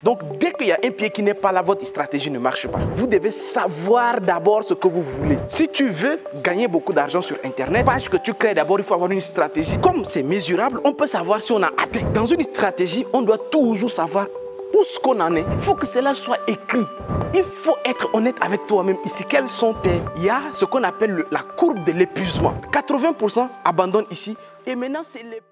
Donc, dès qu'il y a un pied qui n'est pas là, votre stratégie ne marche pas. Vous devez savoir d'abord ce que vous voulez. Si tu veux gagner beaucoup d'argent sur Internet, page que tu crées d'abord, il faut avoir une stratégie. Comme c'est mesurable, on peut savoir si on a atteint. Dans une stratégie, on doit toujours savoir où ce qu'on en est. Il faut que cela soit écrit. Il faut être honnête avec toi-même ici. Quels sont tes... Il y a ce qu'on appelle la courbe de l'épuisement. 80% abandonnent ici. Et maintenant, c'est les...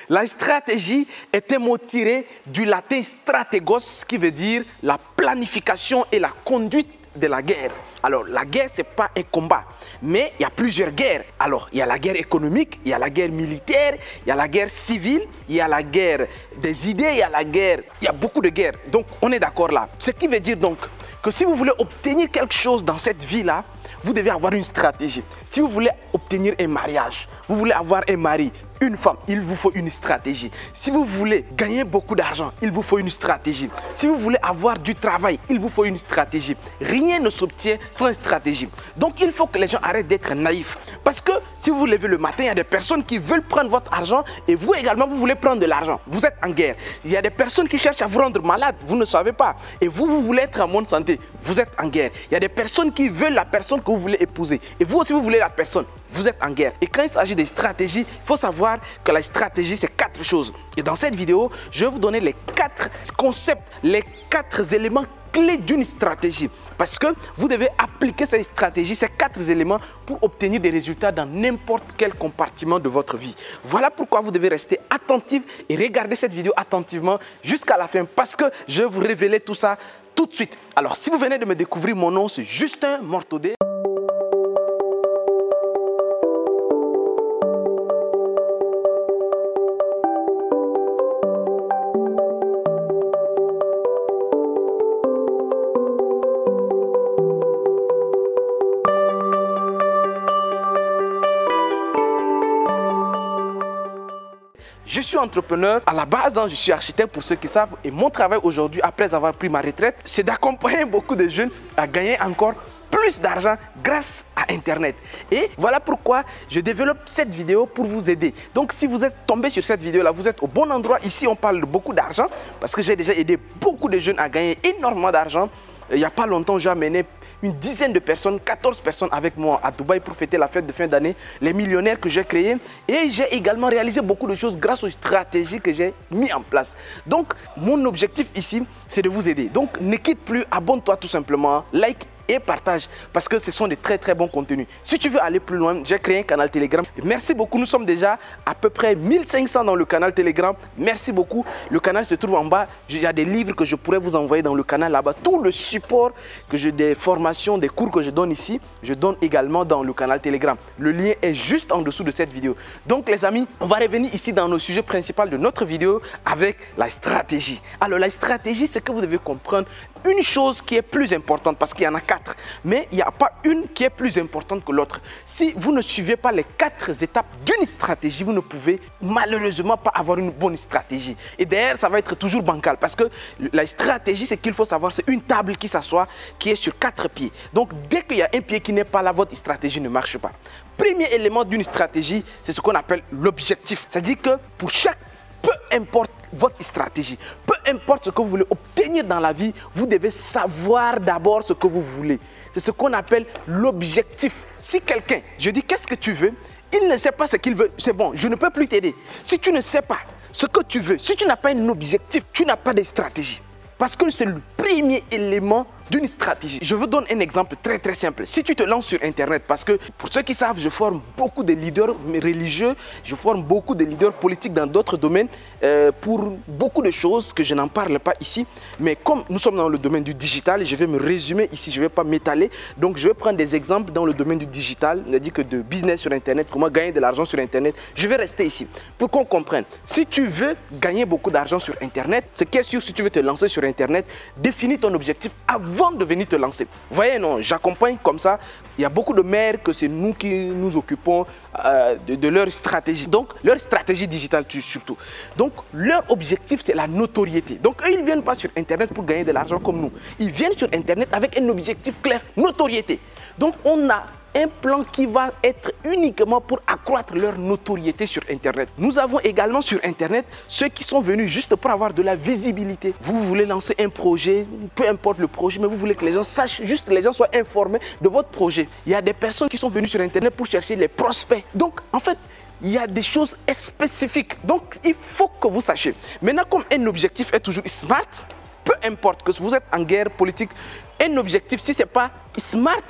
La stratégie est un mot tiré du latin stratégos, qui veut dire la planification et la conduite de la guerre. Alors, la guerre, ce n'est pas un combat, mais il y a plusieurs guerres. Alors, il y a la guerre économique, il y a la guerre militaire, il y a la guerre civile, il y a la guerre des idées, il y a la guerre... Il y a beaucoup de guerres. Donc, on est d'accord là. Ce qui veut dire donc que si vous voulez obtenir quelque chose dans cette vie-là, vous devez avoir une stratégie. Si vous voulez obtenir un mariage, vous voulez avoir un mari, une femme, il vous faut une stratégie. Si vous voulez gagner beaucoup d'argent, il vous faut une stratégie. Si vous voulez avoir du travail, il vous faut une stratégie. Rien ne s'obtient sans une stratégie. Donc, il faut que les gens arrêtent d'être naïfs. Parce que si vous vous levez le matin, il y a des personnes qui veulent prendre votre argent et vous également, vous voulez prendre de l'argent. Vous êtes en guerre. Il y a des personnes qui cherchent à vous rendre malade, vous ne savez pas. Et vous, vous voulez être en bonne santé, vous êtes en guerre. Il y a des personnes qui veulent la personne que vous voulez épouser. Et vous aussi, vous voulez la personne, vous êtes en guerre. Et quand il s'agit de stratégie, il faut savoir que la stratégie, c'est 4 choses. Et dans cette vidéo, je vais vous donner les 4 concepts, les 4 éléments clés d'une stratégie. Parce que vous devez appliquer cette stratégie, ces 4 éléments, pour obtenir des résultats dans n'importe quel compartiment de votre vie. Voilà pourquoi vous devez rester attentif et regarder cette vidéo attentivement jusqu'à la fin. Parce que je vais vous révéler tout ça tout de suite. Alors, si vous venez de me découvrir, mon nom, c'est Justin Mortodé. Je suis entrepreneur à la base, je suis architecte pour ceux qui savent, et mon travail aujourd'hui, après avoir pris ma retraite, c'est d'accompagner beaucoup de jeunes à gagner encore plus d'argent grâce à Internet. Et voilà pourquoi je développe cette vidéo pour vous aider. Donc si vous êtes tombé sur cette vidéo là, vous êtes au bon endroit. Ici on parle de beaucoup d'argent parce que j'ai déjà aidé beaucoup de jeunes à gagner énormément d'argent. Il n'y a pas longtemps, j'ai amené une dizaine de personnes, 14 personnes avec moi à Dubaï pour fêter la fête de fin d'année, les millionnaires que j'ai créés. Et j'ai également réalisé beaucoup de choses grâce aux stratégies que j'ai mis en place. Donc, mon objectif ici, c'est de vous aider. Donc, ne quitte plus, abonne-toi tout simplement, like et partage parce que ce sont de très très bons contenus. Si tu veux aller plus loin, j'ai créé un canal Telegram. Merci beaucoup, nous sommes déjà à peu près 1500 dans le canal Telegram. Merci beaucoup. Le canal se trouve en bas. Il y a des livres que je pourrais vous envoyer dans le canal là-bas. Tout le support que j'ai, des formations, des cours que je donne ici, je donne également dans le canal Telegram. Le lien est juste en dessous de cette vidéo. Donc les amis, on va revenir ici dans nos sujets principaux de notre vidéo avec la stratégie. Alors la stratégie, c'est que vous devez comprendre une chose qui est plus importante parce qu'il y en a 4, mais il n'y a pas une qui est plus importante que l'autre. Si vous ne suivez pas les 4 étapes d'une stratégie, vous ne pouvez malheureusement pas avoir une bonne stratégie. Et d'ailleurs, ça va être toujours bancal parce que la stratégie, c'est qu'il faut savoir, c'est une table qui s'assoit, qui est sur 4 pieds. Donc, dès qu'il y a un pied qui n'est pas là, votre stratégie ne marche pas. Premier élément d'une stratégie, c'est ce qu'on appelle l'objectif. C'est-à-dire que pour chaque, peu importe votre stratégie, peu importe ce que vous voulez obtenir dans la vie, vous devez savoir d'abord ce que vous voulez. C'est ce qu'on appelle l'objectif. Si quelqu'un, je dis qu'est-ce que tu veux, il ne sait pas ce qu'il veut, c'est bon, je ne peux plus t'aider. Si tu ne sais pas ce que tu veux, si tu n'as pas un objectif, tu n'as pas de stratégie. Parce que c'est le premier élément d'une stratégie. Je vous donne un exemple très très simple. Si tu te lances sur Internet, parce que pour ceux qui savent, je forme beaucoup de leaders religieux, je forme beaucoup de leaders politiques dans d'autres domaines pour beaucoup de choses que je n'en parle pas ici. Mais comme nous sommes dans le domaine du digital, je vais me résumer ici, je ne vais pas m'étaler. Donc je vais prendre des exemples dans le domaine du digital, on a dit que de business sur Internet, comment gagner de l'argent sur Internet. Je vais rester ici pour qu'on comprenne. Si tu veux gagner beaucoup d'argent sur Internet, ce qui est sûr, si tu veux te lancer sur Internet, définis ton objectif avant de venir te lancer. Vous voyez, non, j'accompagne comme ça. Il y a beaucoup de maires que c'est nous qui nous occupons de leur stratégie. Donc, leur stratégie digitale surtout. Donc, leur objectif, c'est la notoriété. Donc, eux, ils ne viennent pas sur Internet pour gagner de l'argent comme nous. Ils viennent sur Internet avec un objectif clair, notoriété. Donc, on a un plan qui va être uniquement pour accroître leur notoriété sur Internet. Nous avons également sur Internet ceux qui sont venus juste pour avoir de la visibilité. Vous voulez lancer un projet, peu importe le projet, mais vous voulez que les gens sachent, juste que les gens soient informés de votre projet. Il y a des personnes qui sont venues sur Internet pour chercher les prospects. Donc, en fait, il y a des choses spécifiques. Donc, il faut que vous sachiez. Maintenant, comme un objectif est toujours smart, peu importe que vous êtes en guerre politique, un objectif, si ce n'est pas smart,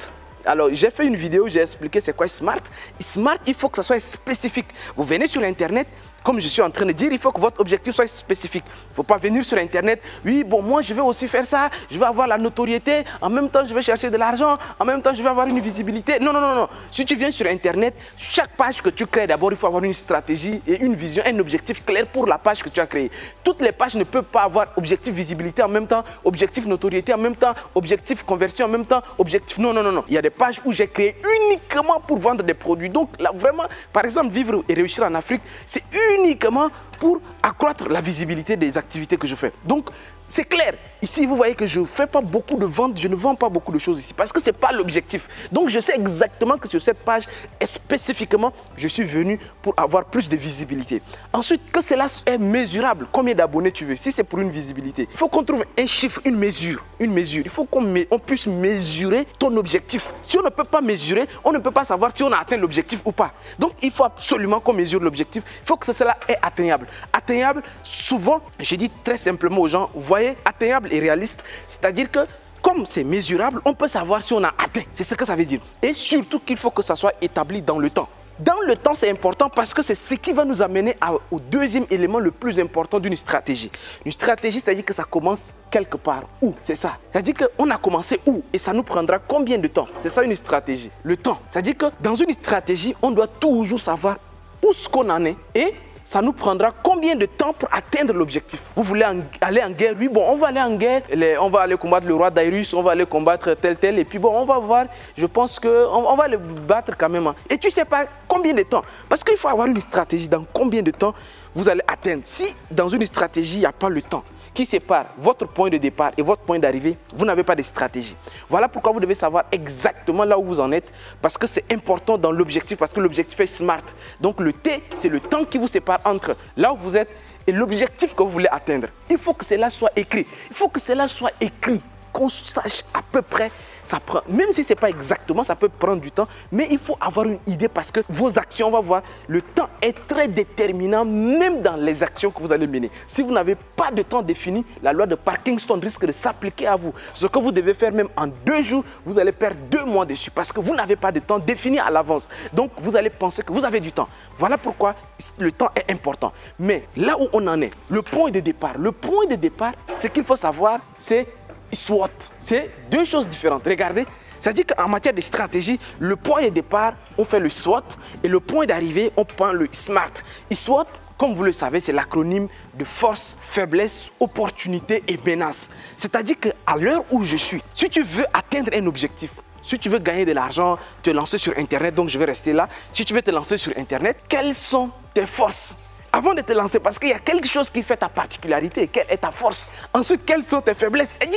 alors j'ai fait une vidéo, j'ai expliqué c'est quoi smart. Smart, il faut que ça soit spécifique. Vous venez sur Internet, comme je suis en train de dire, il faut que votre objectif soit spécifique. Il ne faut pas venir sur Internet, oui, bon, moi je vais aussi faire ça, je vais avoir la notoriété, en même temps je vais chercher de l'argent, en même temps je vais avoir une visibilité. Non, non, non, non. Si tu viens sur Internet, chaque page que tu crées, d'abord il faut avoir une stratégie et une vision, un objectif clair pour la page que tu as créée. Toutes les pages ne peuvent pas avoir objectif visibilité en même temps, objectif notoriété en même temps, objectif conversion en même temps, objectif... Non, non, non, non. Il y a des pages où j'ai créé uniquement pour vendre des produits. Donc là, vraiment, par exemple, vivre et réussir en Afrique, c'est uniquement pour accroître la visibilité des activités que je fais. Donc, c'est clair. Ici, vous voyez que je ne fais pas beaucoup de ventes, je ne vends pas beaucoup de choses ici parce que ce n'est pas l'objectif. Donc, je sais exactement que sur cette page, spécifiquement, je suis venu pour avoir plus de visibilité. Ensuite, que cela est mesurable. Combien d'abonnés tu veux? Si c'est pour une visibilité, il faut qu'on trouve un chiffre, une mesure. Il faut qu'on puisse mesurer ton objectif. Si on ne peut pas mesurer, on ne peut pas savoir si on a atteint l'objectif ou pas. Donc, il faut absolument qu'on mesure l'objectif. Il faut que cela est atteignable. Atteignable, souvent, je dis très simplement aux gens, vous voyez, atteignable et réaliste, c'est-à-dire que comme c'est mesurable, on peut savoir si on a atteint. C'est ce que ça veut dire. Et surtout qu'il faut que ça soit établi dans le temps. Dans le temps, c'est important parce que c'est ce qui va nous amener au deuxième élément le plus important d'une stratégie. Une stratégie, c'est-à-dire que ça commence quelque part. Où? C'est ça. C'est-à-dire qu'on a commencé où? Et ça nous prendra combien de temps? C'est ça une stratégie. Le temps. C'est-à-dire que dans une stratégie, on doit toujours savoir où ce qu'on en est et ça nous prendra combien de temps pour atteindre l'objectif. Vous voulez aller en guerre? Oui, bon, on va aller en guerre. On va aller combattre le roi Dairus, on va aller combattre tel. Et puis bon, on va voir, je pense qu'on va le battre quand même. Et tu ne sais pas combien de temps. Parce qu'il faut avoir une stratégie dans combien de temps vous allez atteindre. Si dans une stratégie, il n'y a pas le temps qui sépare votre point de départ et votre point d'arrivée, vous n'avez pas de stratégie. Voilà pourquoi vous devez savoir exactement là où vous en êtes, parce que c'est important dans l'objectif, parce que l'objectif est smart. Donc le T, c'est le temps qui vous sépare entre là où vous êtes et l'objectif que vous voulez atteindre. Il faut que cela soit écrit. Il faut que cela soit écrit, qu'on sache à peu près. Ça prend, même si ce n'est pas exactement, ça peut prendre du temps, mais il faut avoir une idée parce que vos actions, on va voir, le temps est très déterminant même dans les actions que vous allez mener. Si vous n'avez pas de temps défini, la loi de Parkinson risque de s'appliquer à vous. Ce que vous devez faire même en 2 jours, vous allez perdre 2 mois dessus parce que vous n'avez pas de temps défini à l'avance. Donc, vous allez penser que vous avez du temps. Voilà pourquoi le temps est important. Mais là où on en est, le point de départ, ce qu'il faut savoir, c'est SWOT. C'est 2 choses différentes. Regardez, c'est-à-dire qu'en matière de stratégie, le point de départ, on fait le SWOT et le point d'arrivée, on prend le SMART. Et SWOT, comme vous le savez, c'est l'acronyme de force, faiblesse, opportunité et menace. C'est-à-dire qu'à l'heure où je suis, si tu veux atteindre un objectif, si tu veux gagner de l'argent, te lancer sur Internet, donc je vais rester là. Si tu veux te lancer sur Internet, quelles sont tes forces? Avant de te lancer, parce qu'il y a quelque chose qui fait ta particularité, quelle est ta force? Ensuite, quelles sont tes faiblesses? Et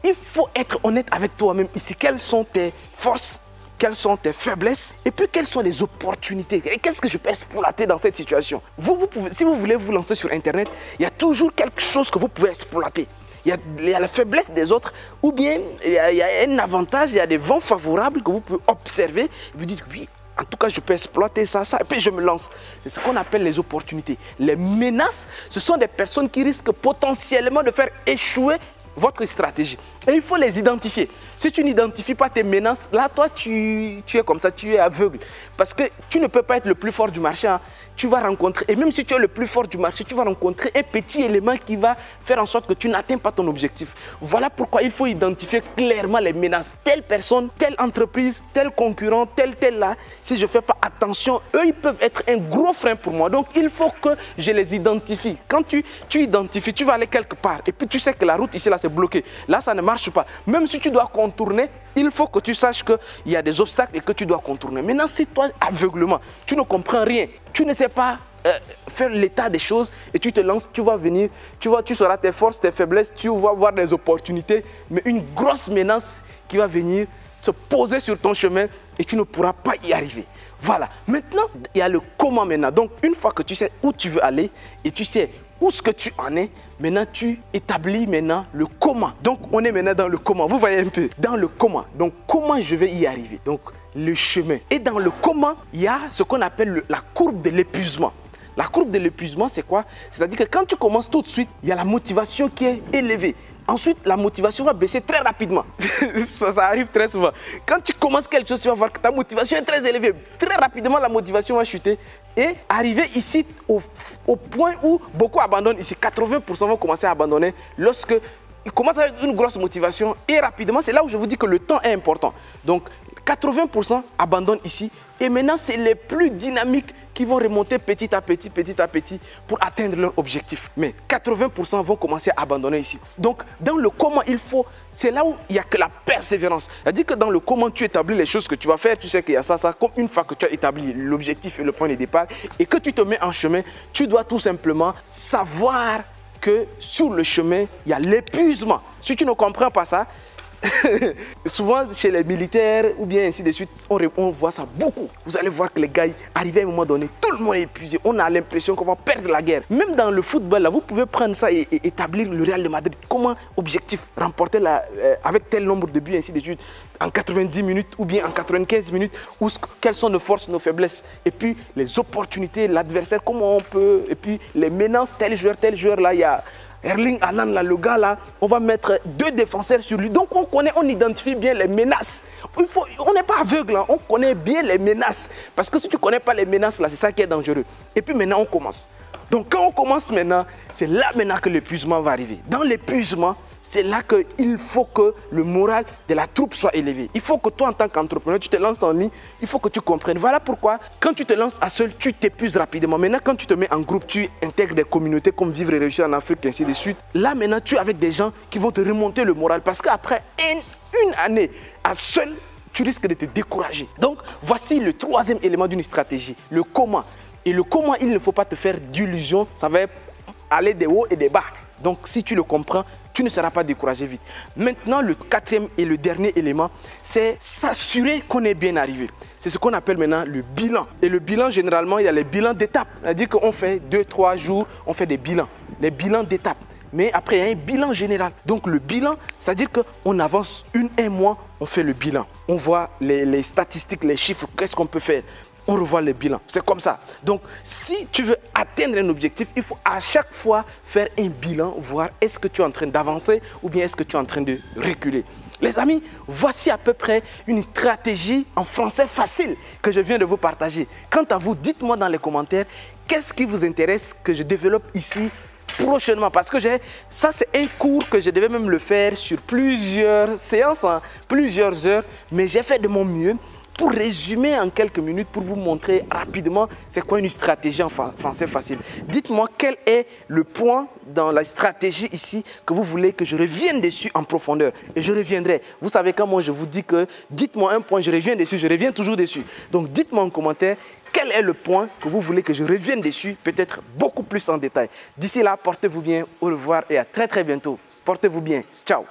il faut être honnête avec toi-même ici. Quelles sont tes forces? Quelles sont tes faiblesses? Et puis, quelles sont les opportunités? Et qu'est-ce que je peux exploiter dans cette situation? Si vous voulez vous lancer sur Internet, il y a toujours quelque chose que vous pouvez exploiter. Il y a la faiblesse des autres, ou bien il y a un avantage, il y a des vents favorables que vous pouvez observer. Et vous dites, oui, en tout cas, je peux exploiter ça, et puis je me lance. C'est ce qu'on appelle les opportunités. Les menaces, ce sont des personnes qui risquent potentiellement de faire échouer votre stratégie. Et il faut les identifier. Si tu n'identifies pas tes menaces, là, toi, tu es comme ça, tu es aveugle. Parce que tu ne peux pas être le plus fort du marché. Hein. Tu vas rencontrer, et même si tu es le plus fort du marché, tu vas rencontrer un petit élément qui va faire en sorte que tu n'atteins pas ton objectif. Voilà pourquoi il faut identifier clairement les menaces. Telle personne, telle entreprise, tel concurrent, tel là, si je ne fais pas attention, eux, ils peuvent être un gros frein pour moi. Donc, il faut que je les identifie. Quand tu identifies, tu vas aller quelque part, et puis tu sais que la route ici, là, c'est bloqué. Là, ça ne marche pas. Même si tu dois contourner, il faut que tu saches qu'il y a des obstacles et que tu dois contourner. Maintenant, si toi, aveuglement, tu ne comprends rien, tu ne sais pas faire l'état des choses et tu te lances, tu vas venir, tu sauras tes forces, tes faiblesses, tu vas voir des opportunités, mais une grosse menace qui va venir se poser sur ton chemin et tu ne pourras pas y arriver. Voilà. Maintenant, il y a le comment maintenant. Donc, une fois que tu sais où tu veux aller et tu sais où ce que tu en es, maintenant tu établis maintenant le comment. Donc, on est maintenant dans le comment. Vous voyez un peu, dans le comment. Donc, comment je vais y arriver? Donc, le chemin. Et dans le comment, il y a ce qu'on appelle la courbe de l'épuisement. La courbe de l'épuisement, c'est quoi? C'est-à-dire que quand tu commences tout de suite, il y a la motivation qui est élevée. Ensuite, la motivation va baisser très rapidement. ça arrive très souvent. Quand tu commences quelque chose, tu vas voir que ta motivation est très élevée. Très rapidement, la motivation va chuter. Et arriver ici au point où beaucoup abandonnent ici. 80% vont commencer à abandonner lorsque ils commencent avec une grosse motivation. Et rapidement, c'est là où je vous dis que le temps est important. Donc, 80% abandonnent ici. Et maintenant, c'est les plus dynamiques qui vont remonter petit à petit pour atteindre leur objectif. Mais 80% vont commencer à abandonner ici. Donc, dans le comment c'est là où il n'y a que la persévérance. C'est-à-dire que dans le comment tu établis les choses que tu vas faire, tu sais qu'il y a ça. Comme une fois que tu as établi l'objectif et le point de départ et que tu te mets en chemin, tu dois tout simplement savoir que sur le chemin, il y a l'épuisement. Si tu ne comprends pas ça, souvent chez les militaires ou bien ainsi de suite, on voit ça beaucoup. Vous allez voir que les gars arrivent à un moment donné, tout le monde est épuisé. On a l'impression qu'on va perdre la guerre. Même dans le football, là, vous pouvez prendre ça et établir le Real de Madrid. Comment objectif? Remporter avec tel nombre de buts, ainsi de suite, en 90 minutes ou bien en 95 minutes. Quelles sont nos forces, nos faiblesses? Et puis les opportunités, l'adversaire, comment on peut... Et puis les menaces, tel joueur, là, il y a... Erling Haaland, là, le gars là, on va mettre 2 défenseurs sur lui. Donc on identifie bien les menaces. On n'est pas aveugle, hein, on connaît bien les menaces. Parce que si tu ne connais pas les menaces, là, c'est ça qui est dangereux. Et puis maintenant, on commence. Donc quand on commence maintenant, c'est là maintenant que l'épuisement va arriver. Dans l'épuisement, c'est là qu'il faut que le moral de la troupe soit élevé. Il faut que toi, en tant qu'entrepreneur, tu te lances en ligne, il faut que tu comprennes. Voilà pourquoi, quand tu te lances à seul, tu t'épuises rapidement. Maintenant, quand tu te mets en groupe, tu intègres des communautés comme Vivre et Réussir en Afrique, ainsi de suite. Là, maintenant, tu es avec des gens qui vont te remonter le moral. Parce qu'après une année à seul, tu risques de te décourager. Donc, voici le 3e élément d'une stratégie, le comment. Et le comment, il ne faut pas te faire d'illusions. Ça va aller des hauts et des bas. Donc, si tu le comprends, tu ne seras pas découragé vite. Maintenant, le 4e et le dernier élément, c'est s'assurer qu'on est bien arrivé. C'est ce qu'on appelle maintenant le bilan. Et le bilan, généralement, il y a les bilans d'étapes. C'est-à-dire qu'on fait 2-3 jours, on fait des bilans. Les bilans d'étapes. Mais après, il y a un bilan général. Donc, le bilan, c'est-à-dire qu'on avance un mois, on fait le bilan. On voit les statistiques, les chiffres, qu'est-ce qu'on peut faire. On revoit les bilans. C'est comme ça. Donc, si tu veux atteindre un objectif, il faut à chaque fois faire un bilan, voir est-ce que tu es en train d'avancer ou bien est-ce que tu es en train de reculer. Les amis, voici à peu près une stratégie en français facile que je viens de vous partager. Quant à vous, dites-moi dans les commentaires qu'est-ce qui vous intéresse que je développe ici prochainement, parce que ça c'est un cours que je devais même le faire sur plusieurs séances, hein, plusieurs heures, mais j'ai fait de mon mieux pour résumer en quelques minutes, pour vous montrer rapidement c'est quoi une stratégie en français facile. Dites-moi quel est le point dans la stratégie ici que vous voulez que je revienne dessus en profondeur. Et je reviendrai. Vous savez quand moi je vous dis que dites-moi un point, je reviens dessus, je reviens toujours dessus. Donc dites-moi en commentaire quel est le point que vous voulez que je revienne dessus, peut-être beaucoup plus en détail. D'ici là, portez-vous bien, au revoir et à très bientôt. Portez-vous bien. Ciao.